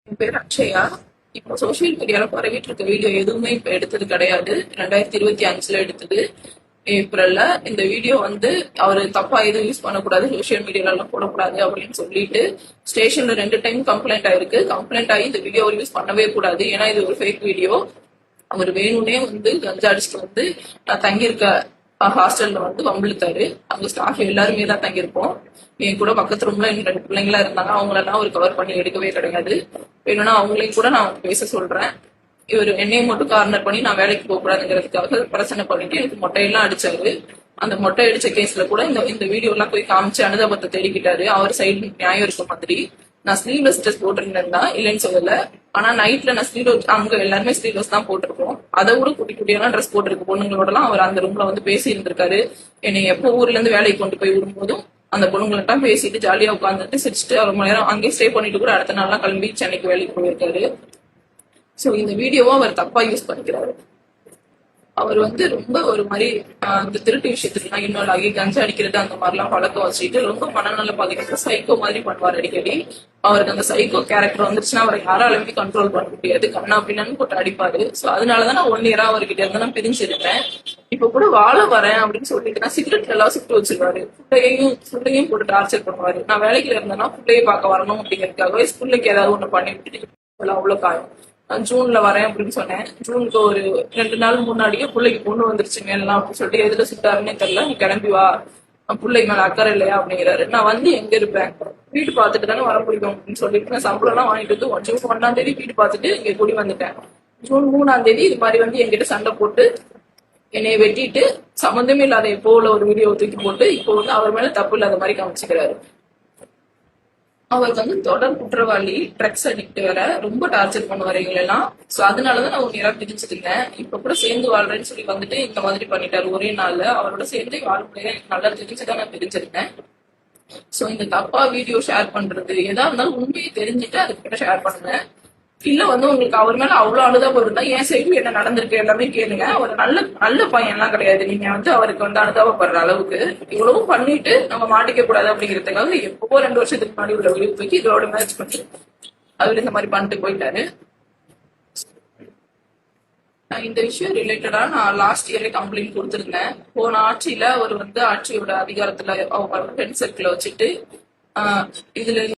என் பேர் அக்ஷயா. இப்போ சோசியல் மீடியால பரவிட்டு இருக்க வீடியோ எதுவுமே இப்ப எடுத்தது கிடையாது. 2025 எடுத்தது ஏப்ரல்ல. இந்த வீடியோ வந்து அவரு தப்பா எதுவும் யூஸ் பண்ணக்கூடாது, சோசியல் மீடியால எல்லாம் போடக்கூடாது அப்படின்னு சொல்லிட்டு ஸ்டேஷன்ல 2 டைம் கம்ப்ளைண்ட் ஆயிருக்கு. கம்ப்ளைண்ட் ஆகி இந்த வீடியோ யூஸ் பண்ணவே கூடாது, ஏன்னா இது ஒரு ஃபேக் வீடியோ. அவர் வேணும்னே வந்து கஞ்சா அடிச்சுட்டு வந்து நான் தங்கியிருக்க ஹாஸ்டல்ல வந்து வம்பிழுத்தாரு. அங்க ஸ்டாஃப் எல்லாருமே தான் தங்கியிருப்போம். என் கூட பக்கத்து ரூம்ல என் 2 பிள்ளைங்களா இருந்தாங்க. அவங்களெல்லாம் அவர் கவர் பண்ணி எடுக்கவே கிடையாது. வேணும்னா அவங்களையும் கூட நான் பேச சொல்றேன். இவர் என்னையும் மட்டும் கார்னர் பண்ணி நான் வேலைக்கு போக கூடாதுங்கிறதுக்காக பிரச்சனை பண்ணிட்டு எனக்கு மொட்டையெல்லாம் அடிச்சாரு. அந்த மொட்டை அடிச்ச கேஸ்ல கூட இந்த வீடியோ எல்லாம் போய் காமிச்சு அனுதாபத்தை தேடிக்கிட்டாரு. அவர் சைடு நியாயம் இருக்க மாதிரி. நான் ஸ்லீவ்லெஸ் ட்ரெஸ் போட்டிருந்தேன் தான், இல்லைன்னு சொல்லல. ஆனா நைட்ல நான் ஸ்லீவ்லெஸ், அங்க எல்லாருமே ஸ்லீவ்லெஸ் தான் போட்டிருக்கோம். அதை விட குட்டி குட்டியெல்லாம் ட்ரெஸ் போட்டிருக்கு பொண்ணுங்களோட எல்லாம் அவர் அந்த ரூம்ல வந்து பேசி இருந்திருக்காரு. என்னை எப்போ ஊர்ல இருந்து வேலைக்கு கொண்டு போய் விடும்போதும் அந்த பொண்ணுங்கள்ட்ட பேசிட்டு ஜாலியா உட்காந்துட்டு சிரிச்சுட்டு ஒரு மணி நேரம் அங்கேயே ஸ்டே பண்ணிட்டு கூட அடுத்த நாள்லாம் கிளம்பி சென்னைக்கு வேலைக்கு போயிருக்காரு. சோ இந்த வீடியோவும் அவர் தப்பா யூஸ் பண்ணிக்கிறாரு. அவர் வந்து ரொம்ப ஒரு மாதிரி இந்த திருட்டு விஷயத்துக்குலாம் இன்வால்வ் ஆகி கஞ்சா அடிக்கிறது அந்த மாதிரிலாம் பழக்கம் வச்சுட்டு ரொம்ப மனநல பாதிக்கிற சைக்கோ மாதிரி பண்ணுவார் அடிக்கடி. அவருக்கு அந்த சைக்கோ கேரக்டர் வந்துருச்சுன்னா அவரை யாராலுமே கண்ட்ரோல் பண்ண முடியாது. கண்ணா பின்னான்னு போட்டு அடிப்பாரு. சோ அதனாலதான் நான் 1 இயரா அவர்கிட்ட இருந்து நான் பிரிஞ்சிருந்தேன். இப்ப கூட வாழ வரேன் அப்படின்னு சொல்லிட்டு நான் சிகரெட் எல்லாம் சுட்டு வச்சிருவாரு. ஃபுட்டையும் போட்டு டார்ச்சர் பண்ணுவாரு. நான் வேலைக்கு இருந்தேன்னா ஃபுட்டையே பார்க்க வரணும் அப்படிங்கிறதுக்காகவே ஸ்கூல்லுக்கு ஏதாவது ஒண்ணு பண்ணி விட்டுட்டு அவ்வளவு காயம். ஜூன்ல வரேன் அப்படின்னு சொன்னேன். ஜூனுக்கு ஒரு 2 நாள் முன்னாடியே பிள்ளைக்கு பொண்ணு வந்துருச்சுங்க எல்லாம் அப்படின்னு சொல்லிட்டு எதுல சுட்டாருன்னே தெரியல. நீ கிளம்பி வா, பிள்ளைக்கு மேல அக்கறை இல்லையா அப்படிங்கிறாரு. நான் வந்து எங்க இருப்பேன், வீடு பார்த்துட்டு தானே வர முடியும் அப்படின்னு சொல்லிட்டு நான் சம்பளம் எல்லாம் வாங்கிட்டு வந்து ஜூன் 1ஆம் தேதி வீடு பார்த்துட்டு இங்க கூடி வந்துட்டேன். ஜூன் 3ஆம் தேதி இது மாதிரி வந்து என்கிட்ட சண்டை போட்டு என்னைய வெட்டிட்டு சம்மந்தமே இல்லாத எப்போ உள்ள ஒரு வீடியோ தூக்கி போட்டு இப்போ வந்து அவர் மேல தப்பு இல்லாத மாதிரி காமிச்சுக்கிறாரு. அவர் வந்து தொடர் குற்றவாளி, ட்ரக்ஸ் அடிக்ட் வேற, ரொம்ப டார்ச்சர் பண்ணுவாரு எங்களெல்லாம். சோ அதனாலதான் நான் 1 இயரா பிரிஞ்சிருந்தேன். இப்ப கூட சேர்ந்து வாழ்றேன்னு சொல்லி வந்துட்டு இந்த மாதிரி பண்ணிட்டாரு ஒரே நாள்ல. அவரோட சேர்ந்து வாழ முடியாது, எனக்கு நல்லா தெரிஞ்சுதான் நான் பிரிஞ்சிருந்தேன். சோ இந்த தப்பா வீடியோ ஷேர் பண்றது எதா இருந்தாலும் உண்மையை தெரிஞ்சுட்டு அதுக்கிட்ட ஷேர் பண்ணுங்க. இல்ல வந்து உங்களுக்கு அவர் மேல அவ்வளவு அனுதாபம் இருந்தா என் சைடு என்ன நடந்திருக்கு எல்லாமே கேளுங்க. அவர் நல்ல நல்ல பையன் எல்லாம் கிடையாது. நீங்க வந்து அவருக்கு வந்து அனுதாபப்படுற அளவுக்கு இவ்வளவும் பண்ணிட்டு நம்ம மாட்டிக்க கூடாது அப்படிங்கிறதுக்காக எப்பவோ 2 வருஷத்துக்கு முன்னாடி உள்ள வீடு தூக்கி இதோட மேட்ச் பண்ணி அவர் இந்த மாதிரி பண்ணிட்டு போயிட்டாரு. இந்த விஷயம் ரிலேட்டடா நான் லாஸ்ட் இயரே கம்ப்ளைண்ட் கொடுத்திருந்தேன். போன ஆட்சியில அவர் வந்து ஆட்சியோட அதிகாரத்துல அவங்க ஃப்ரெண்ட் சர்க்கிள வச்சுட்டு இதுல